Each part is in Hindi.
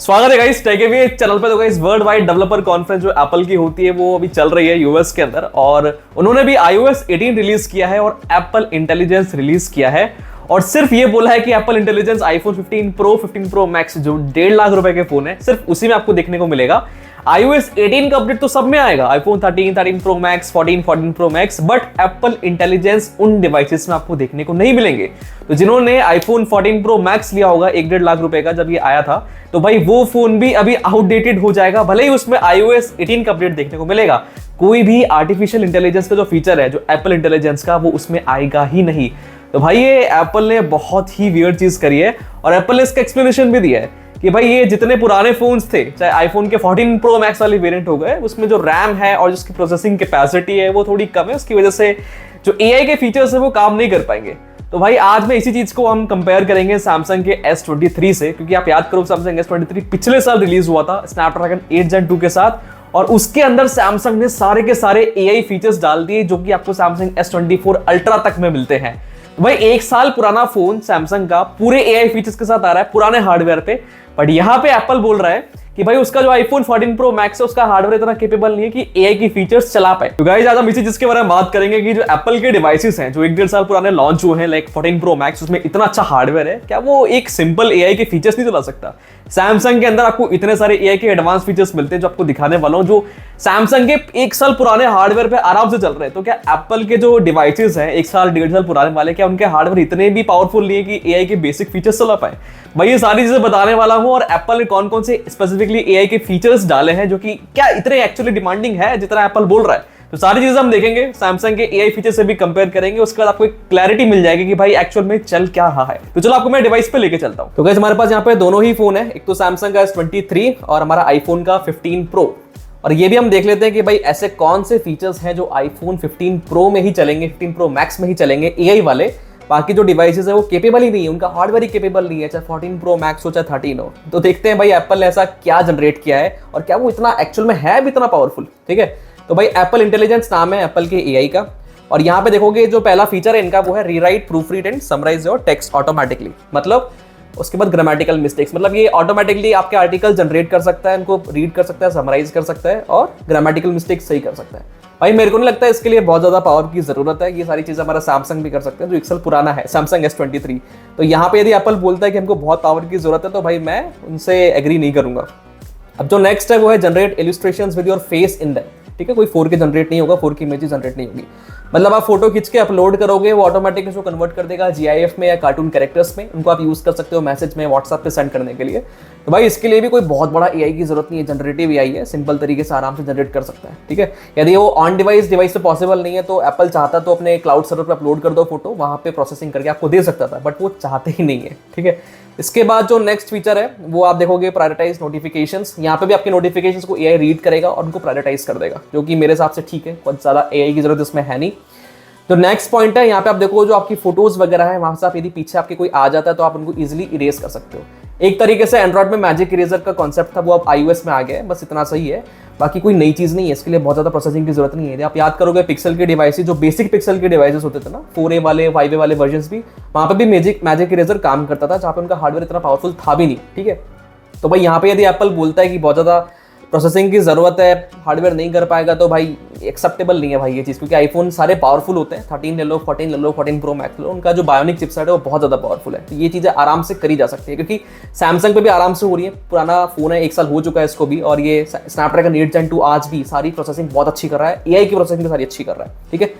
स्वागत है गाइस टेकेवी चैनल पे। तो guys world wide developer conference जो एप्पल की होती है वो अभी चल रही है यूएस के अंदर, और उन्होंने भी iOS 18 रिलीज किया है और एप्पल इंटेलिजेंस रिलीज किया है। और सिर्फ ये बोला है कि Apple intelligence iPhone 15 pro 15 pro max जो 1.5 लाख रुपए के फोन है सिर्फ उसी में आपको देखने को मिलेगा। iOS 18 का अपडेट तो सब में आएगा, iPhone 13, 13 pro max, 14, 14 pro max, but Apple intelligence उन डिवाइसेस में आपको देखने को नहीं मिलेंगे। तो जिन्होंने आईफोन 14 प्रो मैक्स लिया होगा 1.5 लाख रुपए का जब ये आया था, तो भाई वो फोन भी अभी आउटडेटेड हो जाएगा, भले ही उसमें iOS 18 का अपडेट देखने को मिलेगा। कोई भी आर्टिफिशियल इंटेलिजेंस का जो फीचर है जो एप्पल इंटेलिजेंस का, वो उसमें आएगा ही नहीं। तो भाई ये एप्पल ने बहुत ही वियर्ड चीज करी है, और एप्पल ने इसका एक्सप्लेनेशन भी दिया है कि भाई ये जितने पुराने फोन्स थे, चाहे आईफोन के 14 प्रो मैक्स वाले वेरिएंट हो गए, उसमें जो रैम है और जिसकी प्रोसेसिंग कैपेसिटी है वो थोड़ी कम है, उसकी वजह से जो एआई के फीचर्स है वो काम नहीं कर पाएंगे। तो भाई आज में इसी चीज को हम कंपेयर करेंगे सैमसंग के S23 से, क्योंकि आप याद करो सैमसंग S23 पिछले साल रिलीज हुआ था स्नैपड्रैगन 8 Gen 2 के साथ, और उसके अंदर सैमसंग ने सारे के सारे एआई फीचर्स डाल दिए जो कि आपको सैमसंग S24 अल्ट्रा तक में मिलते हैं। तो भाई 1 साल पुराना फोन सैमसंग का पूरे एआई फीचर्स के साथ आ रहा है पुराने हार्डवेयर पे, बट यहां पे एप्पल बोल रहा है कि भाई उसका जो आईफोन 14 प्रो मैक्स है उसका हार्डवेयर इतना कैपेबल नहीं है कि एआई की फीचर्स चला पाए। तो गाइस आज हम इसी चीज के बारे में बात करेंगे कि जो एप्पल के डिवाइसेस हैं जो 1.5 साल पुराने लॉन्च हुए हैं, लाइक 14 प्रो मैक्स, उसमें इतना अच्छा हार्डवेयर है, क्या वो एक सिंपल एआई के फीचर्स नहीं चला सकता? सैमसंग के अंदर आपको इतने सारे एआई के एडवांस फीचर्स मिलते हैं जो आपको दिखाने वाला हूं, जो सैमसंग के 1 साल पुराने हार्डवेयर पे आराम से चल रहे हैं। तो क्या एप्पल के जो डिवाइसेस हैं 1 साल 1.5 साल पुराने वाले, क्या उनके हार्डवेयर इतने भी पावरफुल नहीं है कि एआई के बेसिक फीचर्स चला पाए? भाई ये सारी चीजें बताने वाला हूं, और एप्पल ने कौन कौन से स्पेसिफिकली एआई के फीचर्स डाले हैं जो कि क्या इतने एक्चुअली डिमांडिंग है जितना एप्पल बोल रहा है। तो सारी चीजें हम देखेंगे, सैमसंग के एआई फीचर से भी कंपेयर करेंगे, उसके बाद आपको एक क्लैरिटी मिल जाएगी कि भाई एक्चुअल में चल क्या रहा है। तो चलो आपको मैं डिवाइस पे लेके चलता हूं। तो गाइस हमारे पास यहाँ पे दोनों ही फोन है, एक तो सैमसंग का S23 और हमारा आईफोन का 15 प्रो। और ये भी हम देख लेते हैं कि भाई ऐसे कौन से फीचर्स हैं जो आईफोन 15 प्रो में ही चलेंगे, 15 प्रो मैक्स में ही चलेंगे एआई वाले। बाकी जो डिवाइसेस है वो केपेबल ही नहीं है, उनका हार्डवेयर ही केपेबल नहीं है, चाहे 14 प्रो मैक्स हो चाहे 13 हो। तो देखते हैं भाई एप्पल ने ऐसा क्या जनरेट किया है और क्या वो इतना एक्चुअल में है भी इतना पावरफुल। ठीक है, तो भाई एप्पल इंटेलिजेंस नाम है एप्पल के एआई का, और यहाँ पे देखोगे जो पहला फीचर है इनका वो है rewrite, proofread and summarize your text automatically. मतलब उसके बाद ग्रामेटिकल मिस्टेक्स, मतलब ये ऑटोमेटिकली आपके आर्टिकल जनरेट कर सकता है, इनको रीड कर सकता है, समराइज कर सकता है और ग्रामेटिकल मिस्टेक्स सही कर सकता है। भाई मेरे को नहीं लगता है इसके लिए बहुत ज्यादा पावर की जरूरत है, ये सारी चीजें हमारा सैमसंग भी कर सकते हैं जो 1 साल पुराना है, सैमसंग S23। तो यहाँ पे यदि एप्पल बोलता है कि हमको बहुत पावर की जरूरत है तो भाई मैं उनसे एग्री नहीं करूंगा। अब जो नेक्स्ट है वो है generate illustrations with your face in that. ठीक है, कोई 4K जनरेट नहीं होगा, 4K इमेजेस जनरेट नहीं होगी, मतलब आप फोटो खींच के अपलोड करोगे वो ऑटोमेटिक इसको कन्वर्ट कर देगा GIF में या कार्टून कैरेक्टर्स में, उनको आप यूज कर सकते हो मैसेज में, व्हाट्सएप पे सेंड करने के लिए। तो भाई इसके लिए भी कोई बहुत बड़ा एआई की जरूरत नहीं है, जनरेटिव एआई है, सिंपल तरीके से आराम से जनरेट कर सकता है। ठीक है, यदि वो ऑन डिवाइस पे पॉसिबल नहीं है तो एप्पल चाहता तो अपने क्लाउड सर्वर पर अपलोड कर दो फोटो, वहां पे प्रोसेसिंग करके आपको दे सकता था, बट वो चाहते ही नहीं है। ठीक है, इसके बाद जो नेक्स्ट फीचर है वो आप देखोगे प्रायोरिटाइज नोटिफिकेशंस। यहाँ पे भी आपके नोटिफिकेशंस को एआई रीड करेगा और उनको प्रायोरिटाइज कर देगा, जो कि मेरे हिसाब से ठीक है, बहुत ज्यादा एआई की जरूरत इसमें है नहीं। तो नेक्स्ट पॉइंट है, यहाँ पे आप देखो जो आपकी फोटोज वगैरह है वहां से आप यदि पीछे आपके कोई आ जाता है तो आप उनको इजीली इरेज कर सकते हो। एक तरीके से एंड्रॉइड में मैजिक इरेजर का कॉन्सेप्ट था वो अब iOS में आ गया है, बस इतना सही है, बाकी कोई नई चीज नहीं है, इसके लिए बहुत ज्यादा प्रोसेसिंग की जरूरत नहीं है। आप याद करोगे पिक्सल के डिवाइसेस, जो बेसिक पिक्सल के डिवाइसेस होते थे ना, 4A वाले 5A वाले वर्जन भी, वहां पे भी मैजिक इरेजर काम करता था, जहां पे उनका हार्डवेयर इतना पावरफुल था भी नहीं। ठीक है, तो भाई यहाँ पे यदि एप्पल बोलता है कि बहुत ज्यादा प्रोसेसिंग की जरूरत है, हार्डवेयर नहीं कर पाएगा, तो भाई एक्सेप्टेबल नहीं है भाई ये चीज, क्योंकि आईफोन सारे पावरफुल होते हैं, 13 ले लो, 14 ले लो, 14 प्रो मैक्स ले लो, उनका जो बायोनिक चिपसेट है वो बहुत ज्यादा पावरफुल है। तो ये चीजें आराम से करी जा सकती है, क्योंकि सैमसंग पे भी आराम से हो रही है, पुराना फोन है, 1 साल हो चुका है इसको भी, और ये स्नैपड्रैगन 8 Gen 2 आज भी सारी प्रोसेसिंग बहुत अच्छी कर रहा है, एआई की प्रोसेसिंग सारी अच्छी कर रहा है। ठीक है,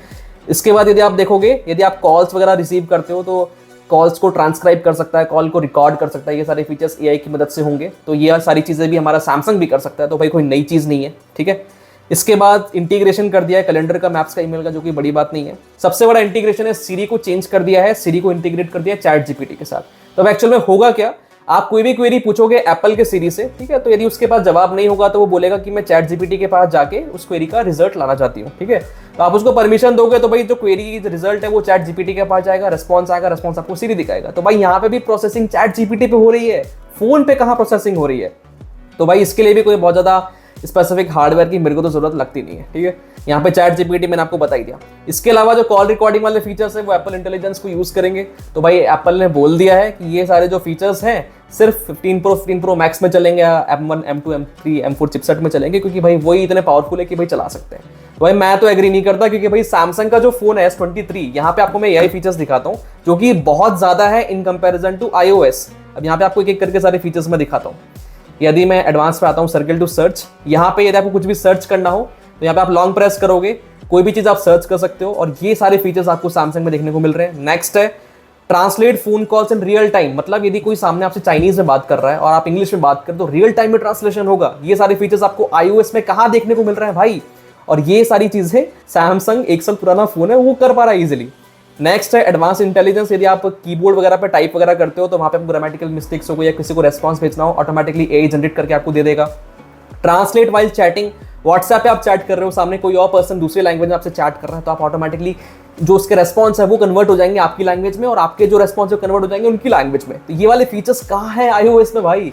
इसके बाद यदि आप देखोगे, यदि आप कॉल्स वगैरह रिसीव करते हो तो कॉल्स को ट्रांसक्राइब कर सकता है, कॉल को रिकॉर्ड कर सकता है, ये सारे फीचर्स एआई की मदद से होंगे। तो ये सारी चीजें भी हमारा सैमसंग भी कर सकता है, तो भाई कोई नई चीज नहीं है। ठीक है, इसके बाद इंटीग्रेशन कर दिया है कैलेंडर का, मैप्स का, ईमेल का, जो कि बड़ी बात नहीं है। सबसे बड़ा इंटीग्रेशन है सीरी को चेंज कर दिया है, सीरी को इंटीग्रेट कर दिया है चैट जीपीटी के साथ। तो अब एक्चुअल में होगा क्या, आप कोई भी क्वेरी पूछोगे एप्पल के सीरी से, ठीक है, तो यदि उसके पास जवाब नहीं होगा तो वो बोलेगा कि मैं चैट जीपीटी के पास जाके उस क्वेरी का रिजल्ट लाना चाहती हूँ। ठीक है, तो आप उसको परमिशन दोगे तो भाई जो क्वेरी रिजल्ट है वो चैट जीपीटी के पास जाएगा, रिस्पॉन्स आएगा, रिस्पॉन्स आपको सीरी दिखाएगा। तो भाई यहाँ पे भी प्रोसेसिंग चैट जीपीटी पे हो रही है, फोन पे कहाँ प्रोसेसिंग हो रही है। तो भाई इसके लिए भी कोई बहुत ज्यादा स्पेसिफिक हार्डवेयर की मेरे को तो जरूरत लगती नहीं है, ठीक है। यहाँ पे चैट जीपीटी मैंने आपको बता ही दिया। इसके अलावा जो कॉल रिकॉर्डिंग वाले फीचर्स है वो एप्पल इंटेलिजेंस को यूज करेंगे। तो भाई एप्पल ने बोल दिया है कि ये सारे जो फीचर्स हैं सिर्फ 15 प्रो मैक्स में चलेंगे या M1, M2, M3, M4 chipset में चलेंगे, क्योंकि भाई वही इतने पावरफुल है कि भाई चला सकते हैं। तो भाई मैं तो एग्री नहीं करता, क्योंकि भाई सैमसंग का जो फोन है S23, यहाँ पे आपको मैं एआई फीचर्स दिखाता हूँ जो कि बहुत ज्यादा है इन कंपैरिजन टू iOS। अब यहाँ पे आपको एक एक करके सारे फीचर्स मैं दिखाता हूँ। यदि मैं एडवांस पे आता हूँ, सर्कल टू सर्च, यहाँ पे यदि आपको कुछ भी सर्च करना हो तो यहाँ पे आप लॉन्ग प्रेस करोगे, कोई भी चीज आप सर्च कर सकते हो, और ये सारे फीचर्स आपको सैमसंग में देखने को मिल रहे हैं। नेक्स्ट है translate phone calls in real time, मतलब यदि कोई सामने आपसे चाइनीज में बात कर रहा है और आप इंग्लिश में बात करें तो रियल टाइम में ट्रांसलेशन होगा। ये सारे फीचर्स आपको iOS में कहाँ देखने को मिल रहे हैं भाई, और ये सारी चीजें सैमसंग 1 साल पुराना फोन है वो कर पा रहा है इजिली। नेक्स्ट है एडवांस इंटेलिजेंस, यदि आप कीबोर्ड वगैरह पे टाइप वगैरह करते हो तो वहां पे ग्रामेटिकल मिस्टेक्स हो गई या किसी को रेस्पॉन्स भेजना हो, ऑटोमेटिकली एआई जनरेट करके आपको दे देगा। ट्रांसलेट वाइल चैटिंग, व्हाट्सएप पे आप चैट कर रहे हो, सामने कोई और पर्सन दूसरी लैंग्वेज में आपसे चैट कर रहा है, तो आप ऑटोमेटिकली जो उसके रेस्पॉन्स है वो कन्वर्ट हो जाएंगे आपकी लैंग्वेज में, और आपके जो रेस्पॉन्स है कन्वर्ट हो जाएंगे उनकी लैंग्वेज में। तो ये वाले फीचर्स कहाँ है iOS में भाई,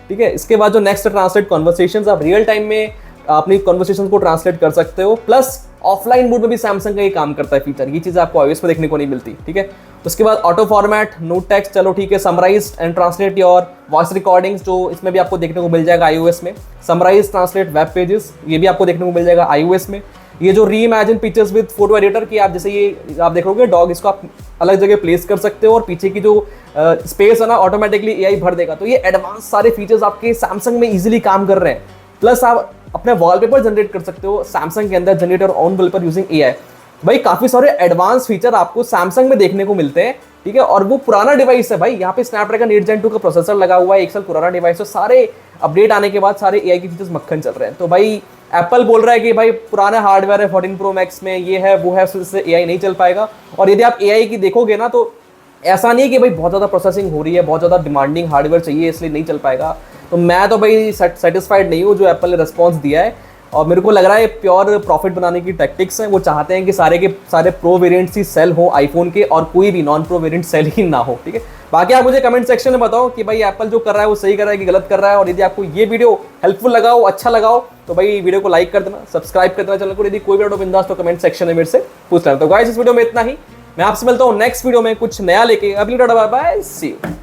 ठीक है। इसके बाद जो नेक्स्ट ट्रांसलेट कन्वर्सेशंस, आप रियल टाइम में अपनी कन्वर्सेशन को ट्रांसलेट कर सकते हो, प्लस ऑफलाइन मोड में भी सैमसंग का ये काम करता है फीचर। ये चीज़ आपको iOS में देखने को नहीं मिलती, ठीक है। उसके बाद ऑटो फॉर्मेट, नोट टेक्स्ट, चलो ठीक है, summarize and translate your voice recordings, जो इसमें भी आपको देखने को मिल जाएगा iOS में। समराइज ट्रांसलेट वेब पेजेस, ये भी आपको देखने को मिल जाएगा iOS में। ये जो री imagine pictures with photo editor की, आप जैसे ये आप देखोगे डॉग, इसको आप अलग जगह प्लेस कर सकते हो और पीछे की जो स्पेस है ना ऑटोमेटिकली एआई भर देगा। तो ये एडवांस सारे फीचर्स आपके सैमसंग में इजीली काम कर रहे हैं। प्लस आप अपने वॉलपेपर जनरेट कर सकते हो सैमसंग के अंदर, generate your own wallpaper using AI. भाई काफी सारे एडवांस फीचर आपको सैमसंग में देखने को मिलते हैं, ठीक है। और वो पुराना डिवाइस है भाई, यहाँ पे स्नैपड्रैगन 8 Gen 2 का प्रोसेसर लगा हुआ है, 1 साल पुराना डिवाइस है। सारे अपडेट आने के बाद सारे एआई के फीचर्स मक्खन चल रहे हैं। तो भाई एप्पल बोल रहा है कि भाई पुराना हार्डवेयर है 14 प्रो मैक्स में, ये है वो है, उससे एआई नहीं चल पाएगा। और यदि आप एआई की देखोगे ना तो ऐसा नहीं है कि भाई बहुत ज़्यादा प्रोसेसिंग हो रही है, बहुत ज़्यादा डिमांडिंग हार्डवेयर चाहिए इसलिए नहीं चल पाएगा। तो मैं तो भाई सेटिस्फाइड नहीं हूँ जो एप्पल ने रिस्पॉन्स दिया है, और मेरे को लग रहा है प्योर प्रॉफिट बनाने की टैक्टिक्स हैं। वो चाहते हैं कि सारे के सारे प्रो वेरिएंट्स ही सेल हो आईफोन के, और कोई भी नॉन प्रो वेरिएंट सेल ही ना हो, ठीक है। बाकी आप मुझे कमेंट सेक्शन में बताओ कि भाई एप्पल जो कर रहा है वो सही कर रहा है कि गलत कर रहा है। और यदि आपको ये वीडियो हेल्पफुल लगा हो, अच्छा लगा हो, तो भाई वीडियो को लाइक कर देना, सब्सक्राइब कर देना चैनल को। यदि कोई भी बिंदास तो कमेंट सेक्शन में मेरे से पूछ लेना। तो गाइस इस वीडियो में इतना ही, मैं आपसे मिलता हूँ नेक्स्ट वीडियो में कुछ नया लेके। अभी बाय बाय, सी यू।